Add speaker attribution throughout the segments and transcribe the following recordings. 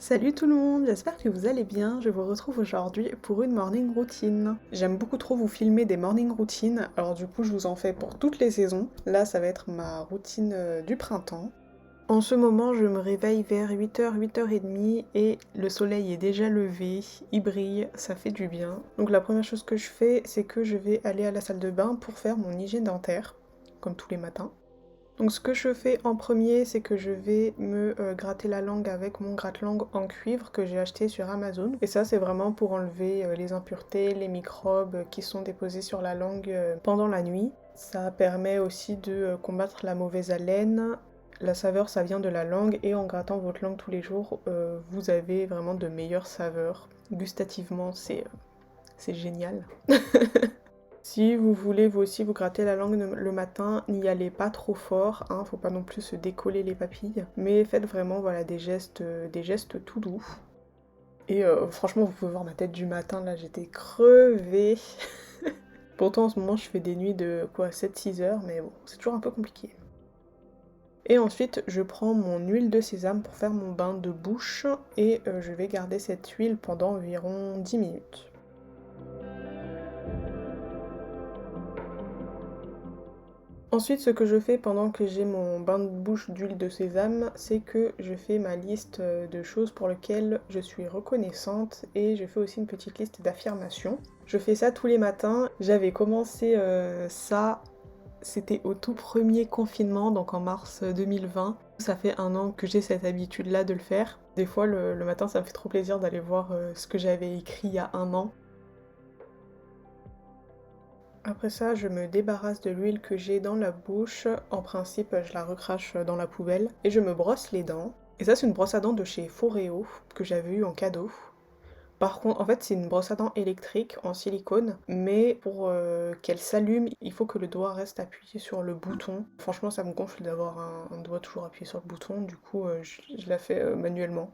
Speaker 1: Salut tout le monde, j'espère que vous allez bien. Je vous retrouve aujourd'hui pour une morning routine. J'aime beaucoup trop vous filmer des morning routines, alors du coup je vous en fais pour toutes les saisons. Là ça va être ma routine du printemps. En ce moment je me réveille vers 8h, 8h30 et le soleil est déjà levé, il brille, ça fait du bien. Donc la première chose que je fais c'est que je vais aller à la salle de bain pour faire mon hygiène dentaire, comme tous les matins. Donc ce que je fais en premier, c'est que je vais me gratter la langue avec mon gratte-langue en cuivre que j'ai acheté sur Amazon. Et ça, c'est vraiment pour enlever les impuretés, les microbes qui sont déposés sur la langue pendant la nuit. Ça permet aussi de combattre la mauvaise haleine. La saveur, ça vient de la langue et en grattant votre langue tous les jours, vous avez vraiment de meilleures saveurs. Gustativement, c'est génial. Si vous voulez vous aussi vous gratter la langue le matin, n'y allez pas trop fort, hein, faut pas non plus se décoller les papilles, mais faites vraiment voilà, des gestes tout doux. Et franchement, vous pouvez voir ma tête du matin, là j'étais crevée. Pourtant en ce moment je fais des nuits de quoi 7-6 heures, mais bon, c'est toujours un peu compliqué. Et ensuite, je prends mon huile de sésame pour faire mon bain de bouche et je vais garder cette huile pendant environ 10 minutes. Ensuite, ce que je fais pendant que j'ai mon bain de bouche d'huile de sésame, c'est que je fais ma liste de choses pour lesquelles je suis reconnaissante et je fais aussi une petite liste d'affirmations. Je fais ça tous les matins. J'avais commencé ça, c'était au tout premier confinement, donc en mars 2020. Ça fait un an que j'ai cette habitude-là de le faire. Des fois, le matin, ça me fait trop plaisir d'aller voir ce que j'avais écrit il y a un an. Après ça, je me débarrasse de l'huile que j'ai dans la bouche. En principe, je la recrache dans la poubelle. Et je me brosse les dents. Et ça, c'est une brosse à dents de chez Foreo que j'avais eu en cadeau. Par contre, en fait, c'est une brosse à dents électrique en silicone, mais pour qu'elle s'allume, il faut que le doigt reste appuyé sur le bouton. Franchement, ça me gonfle d'avoir un doigt toujours appuyé sur le bouton, du coup, je la fais manuellement.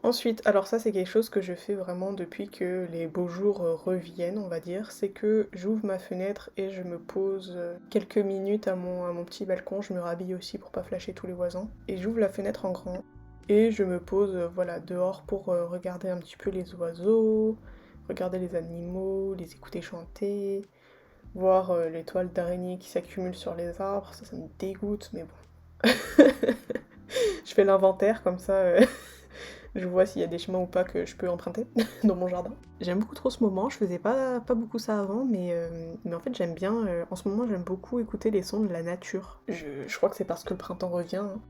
Speaker 1: Ensuite, alors ça c'est quelque chose que je fais vraiment depuis que les beaux jours reviennent, on va dire, c'est que j'ouvre ma fenêtre et je me pose quelques minutes à mon petit balcon, je me rhabille aussi pour pas flasher tous les voisins, et j'ouvre la fenêtre en grand, et je me pose voilà, dehors pour regarder un petit peu les oiseaux, regarder les animaux, les écouter chanter, voir les toiles d'araignée qui s'accumulent sur les arbres, ça me dégoûte, mais bon. Je fais l'inventaire comme ça. Je vois s'il y a des chemins ou pas que je peux emprunter dans mon jardin. J'aime beaucoup trop ce moment, je faisais pas beaucoup ça avant, mais en fait j'aime bien, en ce moment j'aime beaucoup écouter les sons de la nature. Je crois que c'est parce que le printemps revient, hein.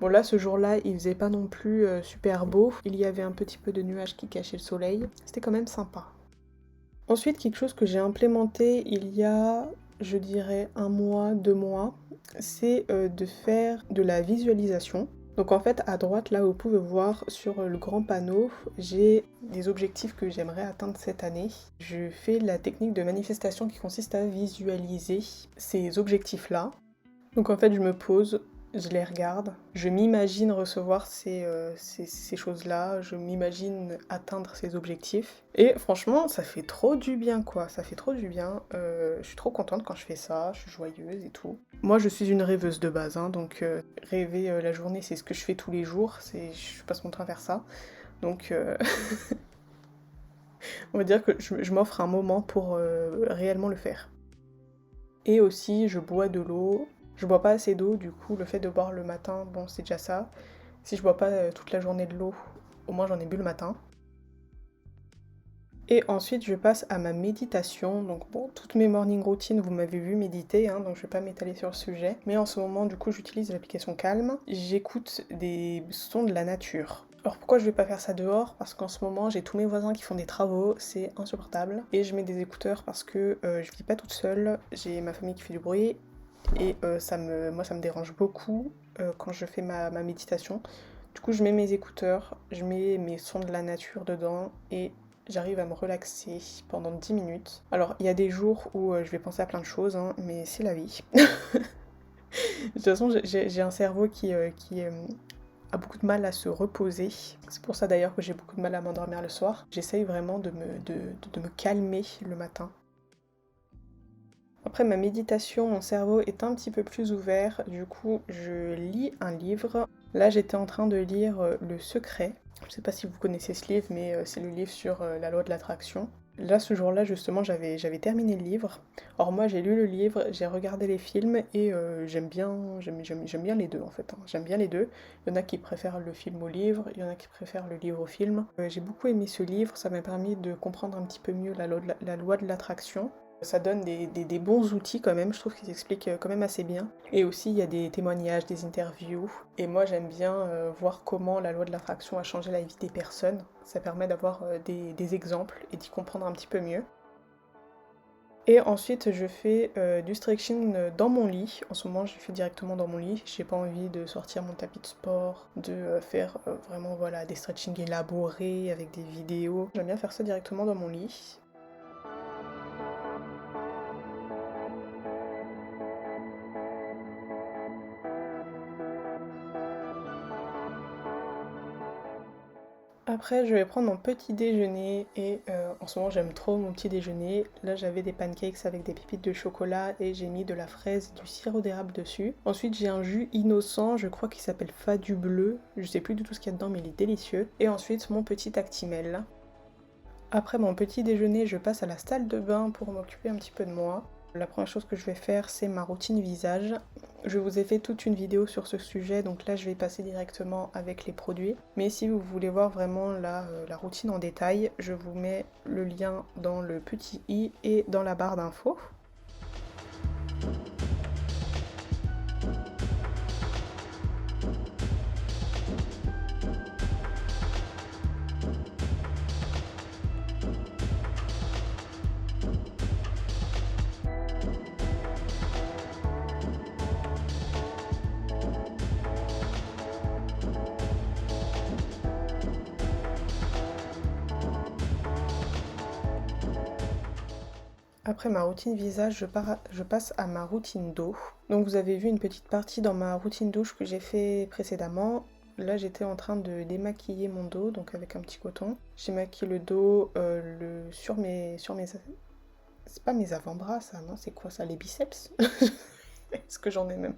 Speaker 1: Bon là, ce jour-là, il faisait pas non plus super beau, il y avait un petit peu de nuages qui cachaient le soleil, c'était quand même sympa. Ensuite, quelque chose que j'ai implémenté il y a, je dirais, 1 mois, 2 mois, c'est de faire de la visualisation. Donc en fait, à droite, là, vous pouvez voir sur le grand panneau, j'ai des objectifs que j'aimerais atteindre cette année. Je fais la technique de manifestation qui consiste à visualiser ces objectifs-là. Donc en fait, je me pose, je les regarde, je m'imagine recevoir ces choses-là, je m'imagine atteindre ces objectifs. Et franchement, ça fait trop du bien, quoi. Ça fait trop du bien. Je suis trop contente quand je fais ça, je suis joyeuse et tout. Moi, je suis une rêveuse de base, hein, donc rêver la journée, c'est ce que je fais tous les jours. Je passe mon temps à faire ça. Donc, on va dire que je m'offre un moment pour réellement le faire. Et aussi, je bois de l'eau. Je bois pas assez d'eau, du coup, le fait de boire le matin, bon, c'est déjà ça. Si je bois pas toute la journée de l'eau, au moins j'en ai bu le matin. Et ensuite, je passe à ma méditation. Donc bon, toutes mes morning routines, vous m'avez vu méditer, hein, donc je vais pas m'étaler sur le sujet. Mais en ce moment, du coup, j'utilise l'application Calm. J'écoute des sons de la nature. Alors pourquoi je vais pas faire ça dehors? Parce qu'en ce moment, j'ai tous mes voisins qui font des travaux, c'est insupportable. Et je mets des écouteurs parce que je vis pas toute seule, j'ai ma famille qui fait du bruit. Et moi, ça me dérange beaucoup quand je fais ma méditation. Du coup, je mets mes écouteurs, je mets mes sons de la nature dedans et j'arrive à me relaxer pendant 10 minutes. Alors, il y a des jours où je vais penser à plein de choses, hein, mais c'est la vie. De toute façon, j'ai un cerveau qui a beaucoup de mal à se reposer. C'est pour ça d'ailleurs que j'ai beaucoup de mal à m'endormir le soir. J'essaye vraiment de me calmer le matin. Après ma méditation, mon cerveau est un petit peu plus ouvert, du coup je lis un livre. Là j'étais en train de lire Le Secret. Je sais pas si vous connaissez ce livre, mais c'est le livre sur la loi de l'attraction. Là, ce jour-là, justement, j'avais terminé le livre. Or, moi, j'ai lu le livre, j'ai regardé les films et j'aime bien les deux, en fait, hein. J'aime bien les deux. Il y en a qui préfèrent le film au livre, il y en a qui préfèrent le livre au film. J'ai beaucoup aimé ce livre, ça m'a permis de comprendre un petit peu mieux la loi de l'attraction. Ça donne des bons outils quand même, je trouve qu'ils expliquent quand même assez bien. Et aussi, il y a des témoignages, des interviews. Et moi, j'aime bien voir comment la loi de l'attraction a changé la vie des personnes. Ça permet d'avoir des exemples et d'y comprendre un petit peu mieux. Et ensuite, je fais du stretching dans mon lit. En ce moment, je fais directement dans mon lit. J'ai pas envie de sortir mon tapis de sport, de faire vraiment voilà, des stretchings élaborés avec des vidéos. J'aime bien faire ça directement dans mon lit. Après, je vais prendre mon petit déjeuner et en ce moment j'aime trop mon petit déjeuner. Là j'avais des pancakes avec des pépites de chocolat et j'ai mis de la fraise et du sirop d'érable dessus. Ensuite j'ai un jus innocent, je crois qu'il s'appelle Fadu Bleu. Je sais plus du tout ce qu'il y a dedans mais il est délicieux. Et ensuite mon petit Actimel. Après mon petit déjeuner, je passe à la salle de bain pour m'occuper un petit peu de moi. La première chose que je vais faire, c'est ma routine visage. Je vous ai fait toute une vidéo sur ce sujet, donc là je vais passer directement avec les produits. Mais si vous voulez voir vraiment la routine en détail, je vous mets le lien dans le petit i et dans la barre d'infos. Après ma routine visage, je passe à ma routine dos. Donc vous avez vu une petite partie dans ma routine douche que j'ai fait précédemment. Là j'étais en train de démaquiller mon dos, donc avec un petit coton. J'ai maquillé le dos sur mes... C'est pas mes avant-bras ça, non? C'est quoi ça? Les biceps? Est-ce que j'en ai même?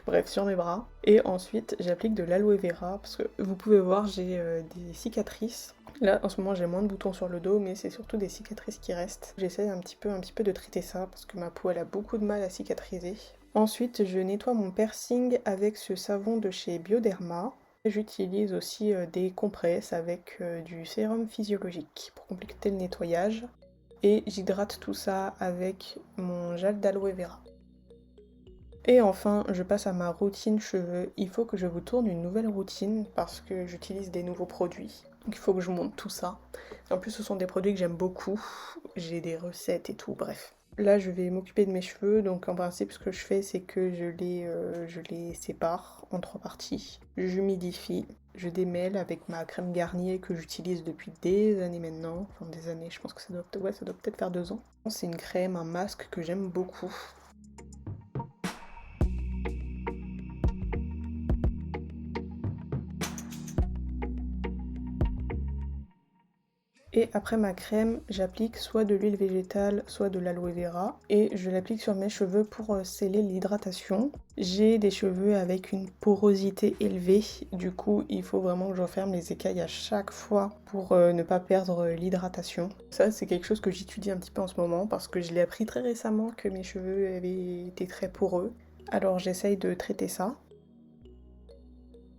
Speaker 1: Bref, sur mes bras. Et ensuite, j'applique de l'aloe vera parce que vous pouvez voir, j'ai des cicatrices. Là, en ce moment, j'ai moins de boutons sur le dos, mais c'est surtout des cicatrices qui restent. J'essaie un petit peu de traiter ça parce que ma peau, elle a beaucoup de mal à cicatriser. Ensuite, je nettoie mon piercing avec ce savon de chez Bioderma. J'utilise aussi des compresses avec du sérum physiologique pour compléter le nettoyage. Et j'hydrate tout ça avec mon gel d'aloe vera. Et enfin, je passe à ma routine cheveux. Il faut que je vous tourne une nouvelle routine parce que j'utilise des nouveaux produits. Donc il faut que je monte tout ça. En plus, ce sont des produits que j'aime beaucoup. J'ai des recettes et tout, bref. Là, je vais m'occuper de mes cheveux. Donc en principe, ce que je fais, c'est que je les sépare en 3 parties. J'humidifie, je démêle avec ma crème Garnier que j'utilise depuis des années maintenant. Enfin des années, je pense que ça doit peut-être faire 2 ans. C'est une crème, un masque que j'aime beaucoup. Et après ma crème, j'applique soit de l'huile végétale, soit de l'aloe vera. Et je l'applique sur mes cheveux pour sceller l'hydratation. J'ai des cheveux avec une porosité élevée. Du coup, il faut vraiment que j'enferme les écailles à chaque fois pour ne pas perdre l'hydratation. Ça, c'est quelque chose que j'étudie un petit peu en ce moment parce que je l'ai appris très récemment que mes cheveux avaient été très poreux. Alors j'essaye de traiter ça.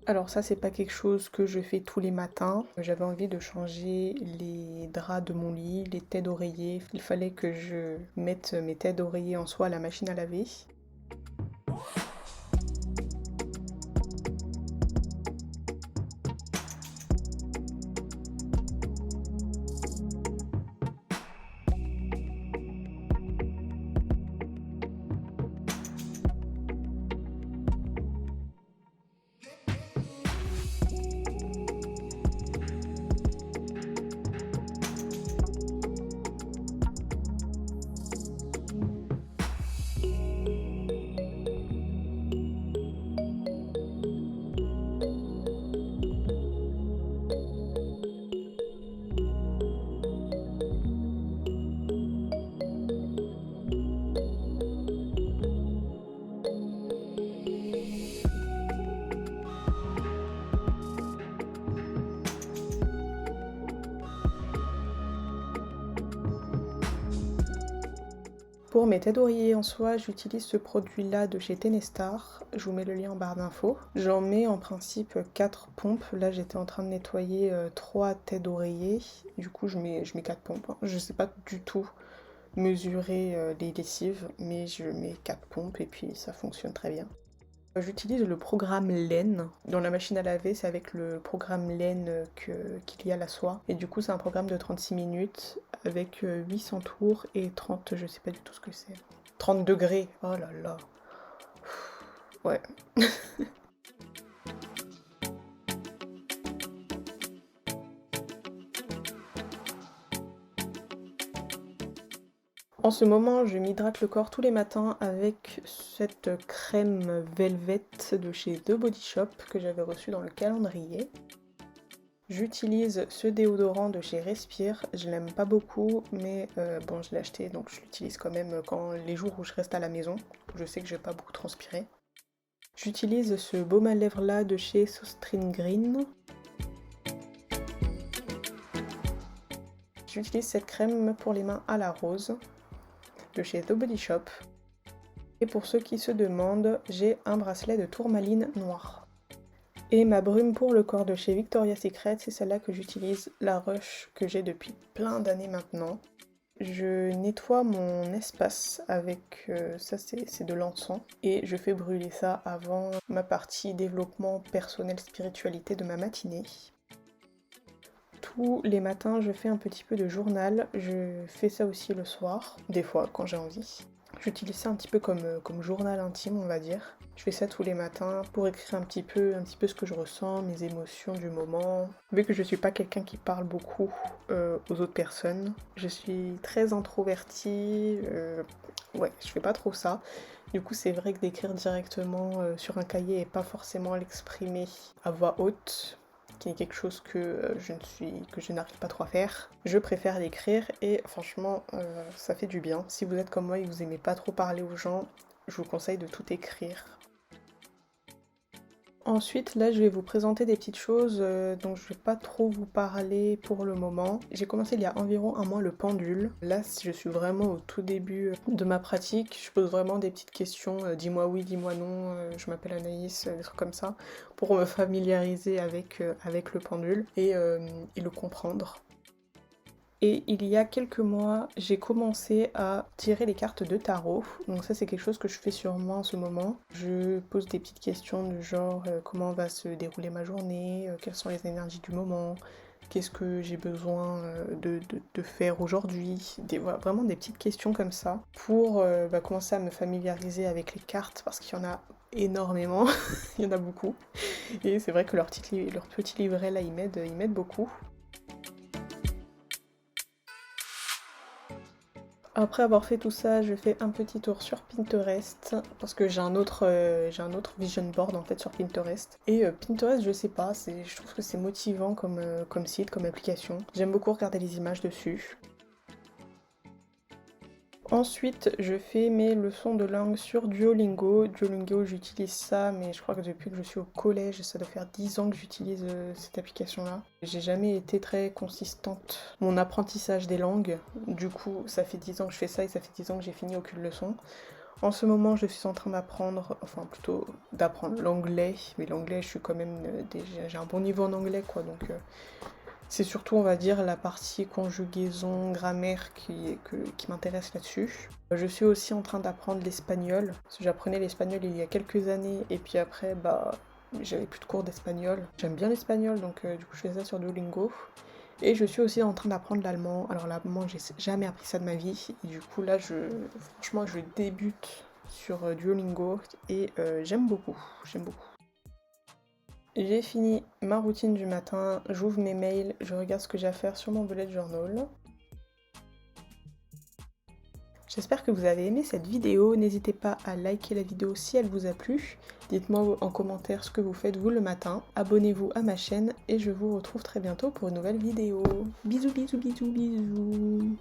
Speaker 1: Alors ça, c'est pas quelque chose que je fais tous les matins. J'avais envie de changer les draps de mon lit, les têtes d'oreiller. Il fallait que je mette mes têtes d'oreiller en soie à la machine à laver. Pour mes têtes d'oreiller en soi, j'utilise ce produit-là de chez Tenestar. Je vous mets le lien en barre d'infos. J'en mets en principe 4 pompes. Là, j'étais en train de nettoyer 3 têtes d'oreiller. Du coup, je mets 4 pompes, hein. Je sais pas du tout mesurer les lessives, mais je mets 4 pompes et puis ça fonctionne très bien. J'utilise le programme laine. Dans la machine à laver, c'est avec le programme laine qu'il y a la soie. Et du coup, c'est un programme de 36 minutes avec 800 tours et 30, je sais pas du tout ce que c'est. 30 degrés, oh là là. Ouais. En ce moment, je m'hydrate le corps tous les matins avec cette crème Velvet de chez The Body Shop que j'avais reçue dans le calendrier. J'utilise ce déodorant de chez Respire, je l'aime pas beaucoup, mais bon, je l'ai acheté donc je l'utilise quand même quand les jours où je reste à la maison. Je sais que je vais pas beaucoup transpirer. J'utilise ce baume à lèvres là de chez Sostrin Green. J'utilise cette crème pour les mains à la rose de chez The Body Shop. Et pour ceux qui se demandent, j'ai un bracelet de tourmaline noir. Et ma brume pour le corps de chez Victoria's Secret, c'est celle-là que j'utilise, la Rush que j'ai depuis plein d'années maintenant. Je nettoie mon espace avec, ça c'est de l'encens, et je fais brûler ça avant ma partie développement personnel spiritualité de ma matinée. Tous les matins, je fais un petit peu de journal, je fais ça aussi le soir, des fois quand j'ai envie. J'utilise ça un petit peu comme journal intime, on va dire. Je fais ça tous les matins pour écrire un petit peu ce que je ressens, mes émotions du moment. Vu que je suis pas quelqu'un qui parle beaucoup aux autres personnes, je suis très introvertie, ouais, je fais pas trop ça. Du coup, c'est vrai que d'écrire directement sur un cahier et pas forcément l'exprimer à voix haute, qui est quelque chose que je n'arrive pas trop à faire. Je préfère l'écrire et franchement ça fait du bien. Si vous êtes comme moi et que vous aimez pas trop parler aux gens, je vous conseille de tout écrire. Ensuite, là, je vais vous présenter des petites choses dont je vais pas trop vous parler pour le moment. J'ai commencé il y a environ un mois le pendule. Là, je suis vraiment au tout début de ma pratique. Je pose vraiment des petites questions, dis-moi oui, dis-moi non, je m'appelle Anaïs, des trucs comme ça, pour me familiariser avec le pendule et le comprendre. Et il y a quelques mois, j'ai commencé à tirer les cartes de tarot. Donc ça, c'est quelque chose que je fais sur moi en ce moment. Je pose des petites questions du genre comment va se dérouler ma journée, quelles sont les énergies du moment, qu'est-ce que j'ai besoin de faire aujourd'hui. Voilà, vraiment des petites questions comme ça pour commencer à me familiariser avec les cartes parce qu'il y en a énormément, il y en a beaucoup. Et c'est vrai que leur petit livret là, il m'aide beaucoup. Après avoir fait tout ça, je fais un petit tour sur Pinterest parce que j'ai un autre vision board en fait sur Pinterest. Et Pinterest, je sais pas, je trouve que c'est motivant comme site, comme application. J'aime beaucoup regarder les images dessus. Ensuite, je fais mes leçons de langue sur Duolingo. Duolingo, j'utilise ça, mais je crois que depuis que je suis au collège, ça doit faire 10 ans que j'utilise cette application-là. J'ai jamais été très consistante mon apprentissage des langues. Du coup, ça fait 10 ans que je fais ça et ça fait 10 ans que j'ai fini aucune leçon. En ce moment, je suis en train d'apprendre, enfin plutôt d'apprendre l'anglais. Mais l'anglais, je suis quand même j'ai un bon niveau en anglais, quoi, donc... C'est surtout, on va dire, la partie conjugaison, grammaire qui m'intéresse là-dessus. Je suis aussi en train d'apprendre l'espagnol. Parce que j'apprenais l'espagnol il y a quelques années et puis après, j'avais plus de cours d'espagnol. J'aime bien l'espagnol, donc du coup, je fais ça sur Duolingo. Et je suis aussi en train d'apprendre l'allemand. Alors l'allemand, j'ai jamais appris ça de ma vie. Et du coup, là, franchement, je débute sur Duolingo et j'aime beaucoup. J'ai fini ma routine du matin, j'ouvre mes mails, je regarde ce que j'ai à faire sur mon bullet journal. J'espère que vous avez aimé cette vidéo, n'hésitez pas à liker la vidéo si elle vous a plu. Dites-moi en commentaire ce que vous faites vous le matin, abonnez-vous à ma chaîne et je vous retrouve très bientôt pour une nouvelle vidéo. Bisous bisous bisous bisous.